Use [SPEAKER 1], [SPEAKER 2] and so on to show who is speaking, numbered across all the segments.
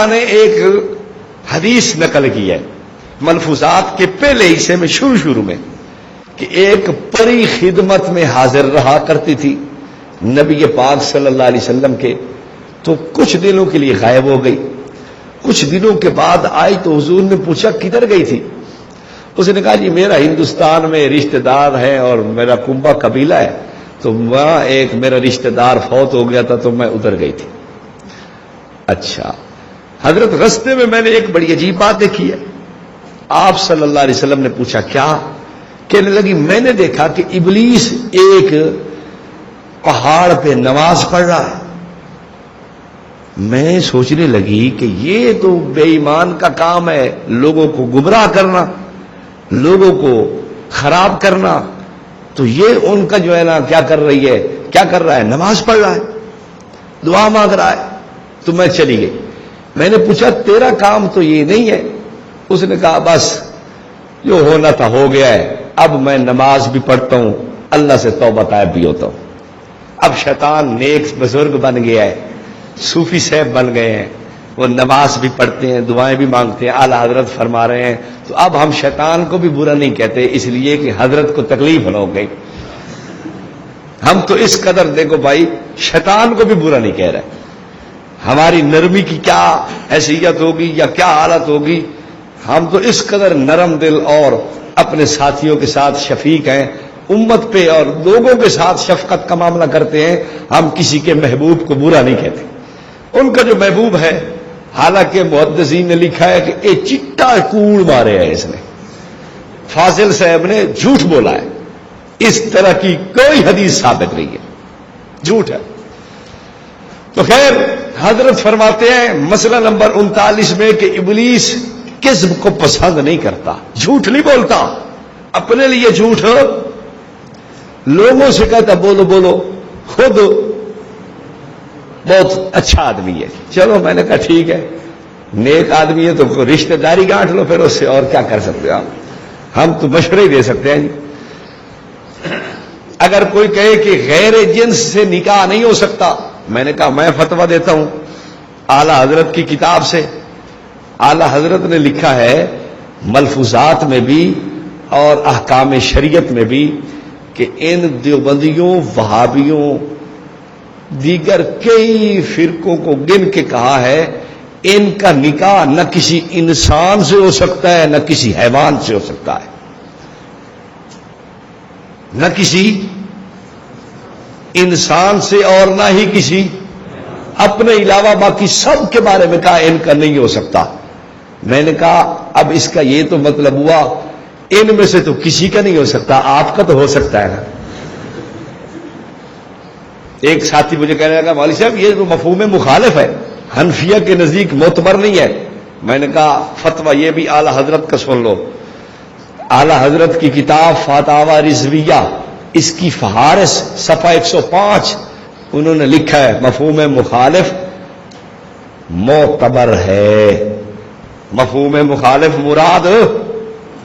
[SPEAKER 1] تعالیٰ نے ایک حدیث نقل کی ہے ملفوظات کے پہلے حصے میں شروع میں کہ ایک پری خدمت میں حاضر رہا کرتی تھی نبی پاک صلی اللہ علیہ وسلم کے، تو کچھ دنوں کے لیے غائب ہو گئی. کچھ دنوں کے بعد آئی تو حضور نے پوچھا کدھر گئی تھی؟ اس نے کہا جی میرا ہندوستان میں رشتہ دار ہے اور میرا کنبہ قبیلہ ہے، تو وہاں ایک میرا رشتہ دار فوت ہو گیا تھا تو میں ادھر گئی تھی. اچھا حضرت رستے میں نے ایک بڑی عجیب بات دیکھی ہے. آپ صلی اللہ علیہ وسلم نے پوچھا کیا؟ کہنے لگی میں نے دیکھا کہ ابلیس ایک پہاڑ پہ نماز پڑھ رہا ہے. میں سوچنے لگی کہ یہ تو بے ایمان کا کام ہے، لوگوں کو گمراہ کرنا، لوگوں کو خراب کرنا. تو یہ ان کا جو ہے نا کیا کر رہی ہے، کیا کر رہا ہے؟ نماز پڑھ رہا ہے، دعا مانگ رہا ہے. تو میں چلی گئی. میں نے پوچھا تیرا کام تو یہ نہیں ہے. اس نے کہا بس جو ہونا تھا ہو گیا ہے، اب میں نماز بھی پڑھتا ہوں، اللہ سے توبہ طائب بھی ہوتا ہوں. اب شیطان نیک بزرگ بن گیا ہے، صوفی صاحب بن گئے ہیں، وہ نماز بھی پڑھتے ہیں، دعائیں بھی مانگتے ہیں. اعلیٰ حضرت فرما رہے ہیں تو اب ہم شیطان کو بھی برا نہیں کہتے، اس لیے کہ حضرت کو تکلیف نہ ہو گئی. ہم تو اس قدر دیکھو بھائی شیطان کو بھی برا نہیں کہہ رہے. ہماری نرمی کی کیا حیثیت ہوگی یا کیا حالت ہوگی، ہم تو اس قدر نرم دل اور اپنے ساتھیوں کے ساتھ شفیق ہیں، امت پہ اور لوگوں کے ساتھ شفقت کا معاملہ کرتے ہیں. ہم کسی کے محبوب کو برا نہیں کہتے. ان کا جو محبوب ہے، حالانکہ محدثین نے لکھا ہے کہ ایک چٹا کوڑ مارے ہے اس نے، فاضل صاحب نے جھوٹ بولا ہے. اس طرح کی کوئی حدیث ثابت نہیں ہے، جھوٹ ہے. تو خیر حضرت فرماتے ہیں مسئلہ نمبر 39 میں کہ ابلیس کذب کو پسند نہیں کرتا، جھوٹ نہیں بولتا. اپنے لیے جھوٹ لوگوں سے کہتا بولو بولو، خود بہت اچھا آدمی ہے. چلو میں نے کہا ٹھیک ہے، نیک آدمی ہے تو رشتہ داری گانٹ لو پھر اس سے، اور کیا کر سکتے ہو آپ؟ ہم تو مشورے ہی دے سکتے ہیں. اگر کوئی کہے کہ غیر جنس سے نکاح نہیں ہو سکتا، میں نے کہا میں فتویٰ دیتا ہوں اعلی حضرت کی کتاب سے. اعلی حضرت نے لکھا ہے ملفوظات میں بھی اور احکام شریعت میں بھی کہ ان دیوبندیوں، وہابیوں، دیگر کئی فرقوں کو گن کے کہا ہے ان کا نکاح نہ کسی انسان سے ہو سکتا ہے نہ کسی حیوان سے ہو سکتا ہے، نہ کسی انسان سے اور نہ ہی کسی اپنے علاوہ باقی سب کے بارے میں کہا ان کا نہیں ہو سکتا. میں نے کہا اب اس کا یہ تو مطلب ہوا ان میں سے تو کسی کا نہیں ہو سکتا، آپ کا تو ہو سکتا ہے نا. ایک ساتھی مجھے کہنے لگا مولوی صاحب یہ تو مفہوم مخالف ہے، حنفیہ کے نزدیک معتبر نہیں ہے. میں نے کہا فتویٰ یہ بھی اعلی حضرت کا سن لو. اعلی حضرت کی کتاب فتاوی رضویہ، اس کی فہارس صفحہ 105 انہوں نے لکھا ہے مفہوم مخالف معتبر ہے. مفہوم مخالف مراد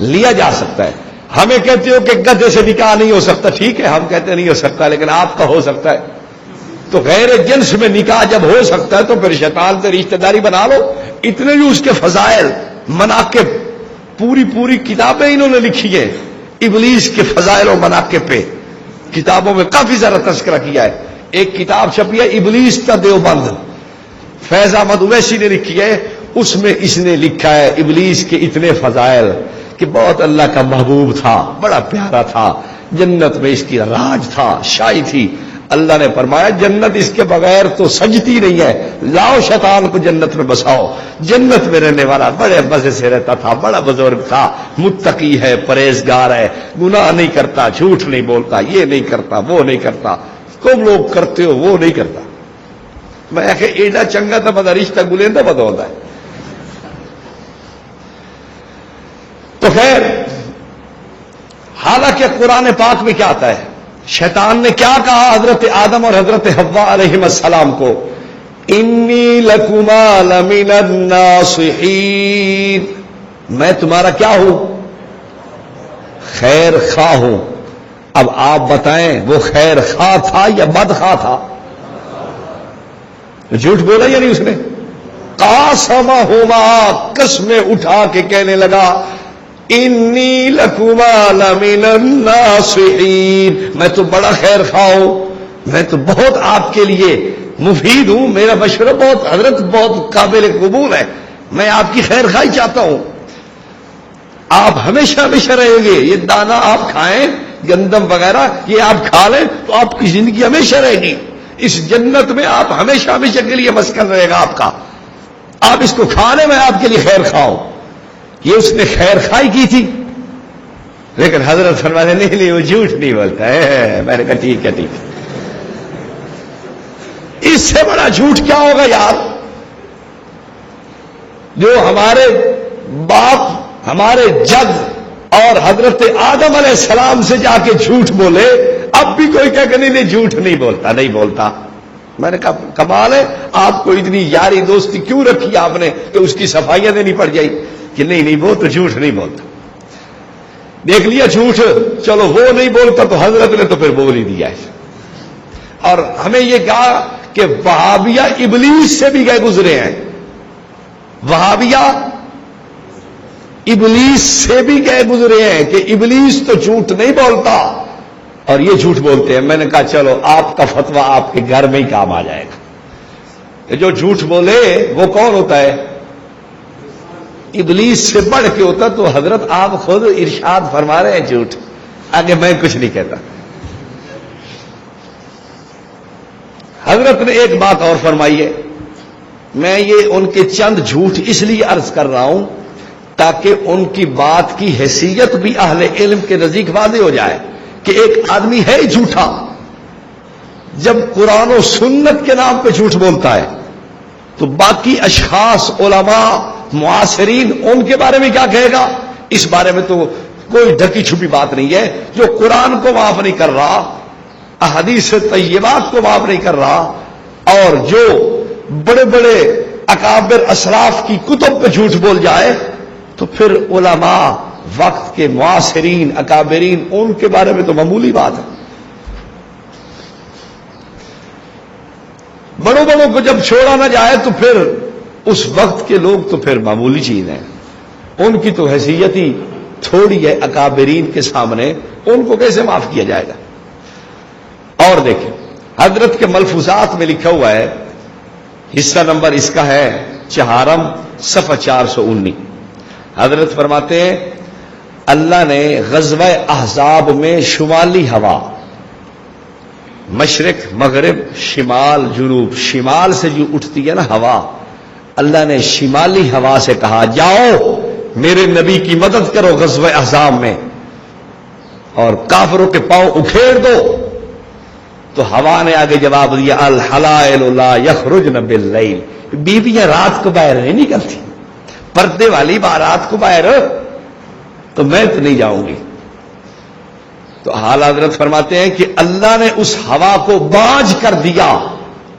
[SPEAKER 1] لیا جا سکتا ہے. ہمیں کہتے ہو کہ گدھے سے نکاح نہیں ہو سکتا، ٹھیک ہے ہم کہتے نہیں ہو سکتا، لیکن آپ کا ہو سکتا ہے. تو غیر جنس میں نکاح جب ہو سکتا ہے تو پھر شیطان سے رشتہ داری بنا لو. اتنے بھی اس کے فضائل، مناقب، پوری کتابیں انہوں نے لکھی ہیں ابلیس کے فضائل و مناقب پہ. کتابوں میں کافی زیادہ تذکرہ کیا ہے. ایک کتاب چھپی ہے ابلیس کا دیوبند، فیض احمد اویسی نے لکھی ہے. اس میں اس نے لکھا ہے ابلیس کے اتنے فضائل کہ بہت اللہ کا محبوب تھا، بڑا پیارا تھا، جنت میں اس کی راج تھا، شاہی تھی. اللہ نے فرمایا جنت اس کے بغیر تو سجتی نہیں ہے، لاؤ شیطان کو جنت میں بساؤ. جنت میں رہنے والا بڑے مزے سے رہتا تھا، بڑا بزرگ تھا، متقی ہے، پرہیزگار ہے، گناہ نہیں کرتا، جھوٹ نہیں بولتا، یہ نہیں کرتا، وہ نہیں کرتا. تم لوگ کرتے ہو وہ نہیں کرتا. میں کہ ایڈا چنگا تھا بدا رشتہ گلیندہ بدا ہوتا ہے. تو خیر حالانکہ قرآن پاک میں کیا آتا ہے، شیطان نے کیا کہا حضرت آدم اور حضرت حوا علیہ السلام کو، انی لکما لمن الناصحین، میں تمہارا کیا ہوں، خیر خواہ ہوں. اب آپ بتائیں وہ خیر خواہ تھا یا بد خواہ تھا؟ جھوٹ بولا یا نہیں اس نے؟ قاسمہما قسمیں اٹھا کے کہنے لگا انی لکما لمن الناصحین، میں تو بڑا خیر خواہ ہوں، میں تو بہت آپ کے لیے مفید ہوں، میرا مشورہ بہت حضرت بہت قابل قبول ہے، میں آپ کی خیر خواہی چاہتا ہوں، آپ ہمیشہ ہمیشہ رہیں گے، یہ دانا آپ کھائیں گندم وغیرہ یہ آپ کھا لیں تو آپ کی زندگی ہمیشہ رہے گی، اس جنت میں آپ ہمیشہ ہمیشہ کے لیے مسکن رہے گا آپ کا، آپ اس کو کھا لیں، میں آپ کے لیے خیر خواہ ہوں۔ یہ اس نے خیر خواہی کی تھی، لیکن حضرت فرماتے نہیں وہ جھوٹ نہیں بولتا ہے، میں نے کہا ٹھیک ہے ٹھیک ہے، اس سے بڑا جھوٹ کیا ہوگا یار، جو ہمارے باپ ہمارے جد اور حضرت آدم علیہ السلام سے جا کے جھوٹ بولے، اب بھی کوئی کہہ کہ نہیں جھوٹ نہیں بولتا نہیں بولتا۔ میں نے کہا کمال ہے، آپ کو اتنی یاری دوستی کیوں رکھی آپ نے کہ اس کی صفائیاں دینی پڑ جائی کہ نہیں وہ تو جھوٹ نہیں بولتا، دیکھ لیا جھوٹ، چلو وہ نہیں بولتا تو حضرت نے تو پھر بول ہی دیا ہے۔ اور ہمیں یہ کہا کہ وہابیہ ابلیس سے بھی گئے گزرے ہیں، وہابیہ ابلیس سے بھی گئے گزرے ہیں کہ ابلیس تو جھوٹ نہیں بولتا اور یہ جھوٹ بولتے ہیں۔ میں نے کہا چلو آپ کا فتویٰ آپ کے گھر میں ہی کام آ جائے گا، جو جھوٹ بولے وہ کون ہوتا ہے؟ ابلیس سے بڑھ کے ہوتا، تو حضرت آپ خود ارشاد فرما رہے ہیں جھوٹ، آگے میں کچھ نہیں کہتا۔ حضرت نے ایک بات اور فرمائی ہے، میں یہ ان کے چند جھوٹ اس لیے عرض کر رہا ہوں تاکہ ان کی بات کی حیثیت بھی اہل علم کے نزدیک واضح ہو جائے کہ ایک آدمی ہے جھوٹا جب قرآن و سنت کے نام پہ جھوٹ بولتا ہے تو باقی اشخاص علماء معاصرین ان کے بارے میں کیا کہے گا؟ اس بارے میں تو کوئی ڈھکی چھپی بات نہیں ہے، جو قرآن کو معاف نہیں کر رہا، احادیث طیبات کو معاف نہیں کر رہا، اور جو بڑے بڑے اکابر اسلاف کی کتب پہ جھوٹ بول جائے تو پھر علماء وقت کے معاصرین اکابرین ان کے بارے میں تو معمولی بات ہے۔ بڑوں بڑوں کو جب چھوڑا نہ جائے تو پھر اس وقت کے لوگ تو پھر معمولی چیز ہیں، ان کی تو حیثیت ہی تھوڑی ہے اکابرین کے سامنے، ان کو کیسے معاف کیا جائے گا؟ اور دیکھیں حضرت کے ملفوظات میں لکھا ہوا ہے، حصہ نمبر اس کا ہے 4 صفحہ 419۔ حضرت فرماتے ہیں اللہ نے غزوہ احزاب میں شمالی ہوا، مشرق مغرب شمال جنوب، شمال سے جو اٹھتی ہے نا ہوا، اللہ نے شمالی ہوا سے کہا جاؤ میرے نبی کی مدد کرو غزوہ احزاب میں اور کافروں کے پاؤں اکھیڑ دو، تو ہوا نے آگے جواب دیا الحلائل لا یخرجن باللیل، بیویاں رات کو باہر نہیں نکلتی، پردے والی بارات کو باہر تو میں تو نہیں جاؤں گی۔ تو حال حضرت فرماتے ہیں کہ اللہ نے اس ہوا کو باج کر دیا،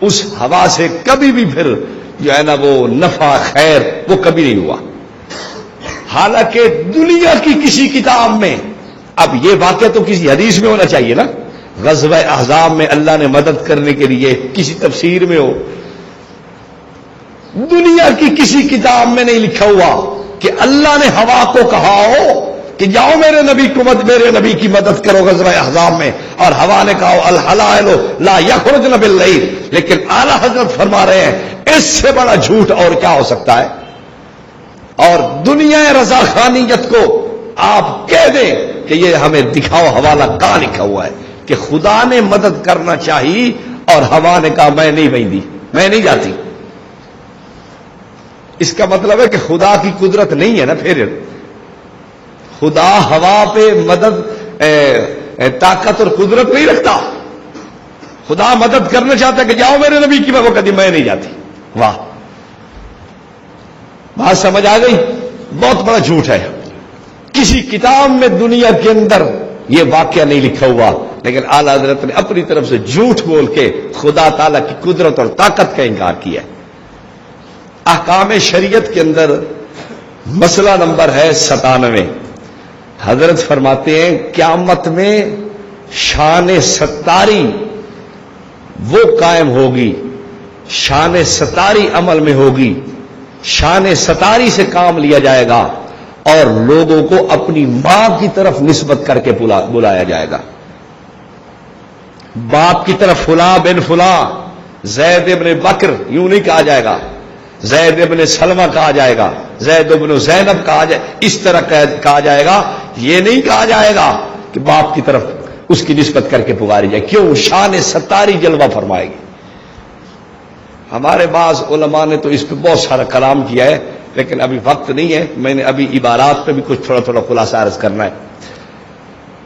[SPEAKER 1] اس ہوا سے کبھی بھی پھر جو ہے نا وہ نفع خیر وہ کبھی نہیں ہوا، حالانکہ دنیا کی کسی کتاب میں، اب یہ واقعہ تو کسی حدیث میں ہونا چاہیے نا، غزوہ احزاب میں اللہ نے مدد کرنے کے لیے کسی تفسیر میں ہو، دنیا کی کسی کتاب میں نہیں لکھا ہوا کہ اللہ نے ہوا کو کہا ہو کہ جاؤ میرے نبی کی مدد کرو غزوہ احزاب میں، اور ہوا نے کہا الحلائل لا یخرجن باللیل، لیکن اعلی حضرت فرما رہے ہیں اس سے بڑا جھوٹ اور کیا ہو سکتا ہے؟ اور دنیا رضا خانیت کو آپ کہہ دیں کہ یہ ہمیں دکھاؤ حوالہ کہاں لکھا ہوا ہے کہ خدا نے مدد کرنا چاہیے اور ہوا نے کہا میں نہیں بہندی، میں نہیں جاتی، اس کا مطلب ہے کہ خدا کی قدرت نہیں ہے نا، پھر خدا ہوا پہ مدد طاقت اور قدرت نہیں رکھتا، خدا مدد کرنا چاہتا ہے کہ جاؤ میرے نبی کی، وہ کہتی میں نہیں جاتی۔ واہ، بات سمجھ آ گئی؟ بہت بڑا جھوٹ ہے، کسی کتاب میں دنیا کے اندر یہ واقعہ نہیں لکھا ہوا، لیکن اعلی حضرت نے اپنی طرف سے جھوٹ بول کے خدا تعالی کی قدرت اور طاقت کا انکار کیا ہے۔ احکام شریعت کے اندر مسئلہ نمبر ہے 97، حضرت فرماتے ہیں قیامت میں شان ستاری وہ قائم ہوگی، شان ستاری عمل میں ہوگی شان ستاری سے کام لیا جائے گا اور لوگوں کو اپنی ماں کی طرف نسبت کر کے بلایا جائے گا. باپ کی طرف فلاں بن فلاں، زید ابن بکر یوں نہیں کہا جائے گا، زید ابن سلمہ کہا جائے گا، زید ابن زینب کہا جائے، اس طرح کہا جائے گا. یہ نہیں کہا جائے گا کہ باپ کی طرف اس کی نسبت کر کے پکاری جائے. کیوں؟ شان ستاری جلوہ فرمائے گی. ہمارے بعض علماء نے تو اس پہ بہت سارا کلام کیا ہے، لیکن ابھی وقت نہیں ہے. میں نے ابھی عبارات پہ بھی کچھ تھوڑا تھوڑا خلاصہ عرض کرنا ہے.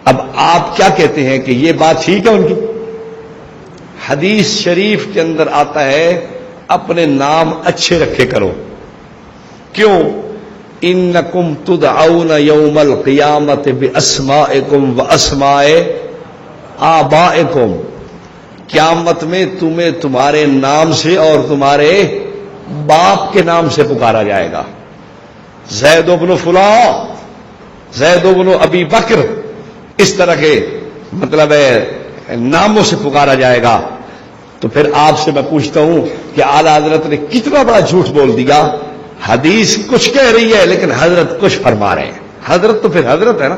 [SPEAKER 1] اب آپ کیا کہتے ہیں کہ یہ بات ٹھیک ہے ان کی؟ حدیث شریف کے اندر آتا ہے اپنے نام اچھے رکھے کرو. کیوں؟ انکم تدعون یوم القیامت باسمائکم واسماء آبائکم، قیامت میں تمہیں تمہارے نام سے اور تمہارے باپ کے نام سے پکارا جائے گا. زید بن فلاں، زید بن ابی بکر، اس طرح کے مطلب ہے ناموں سے پکارا جائے گا. تو پھر آپ سے میں پوچھتا ہوں کہ اعلیٰ حضرت نے کتنا بڑا جھوٹ بول دیا. حدیث کچھ کہہ رہی ہے لیکن حضرت کچھ فرما رہے ہیں. حضرت تو پھر حضرت ہے نا.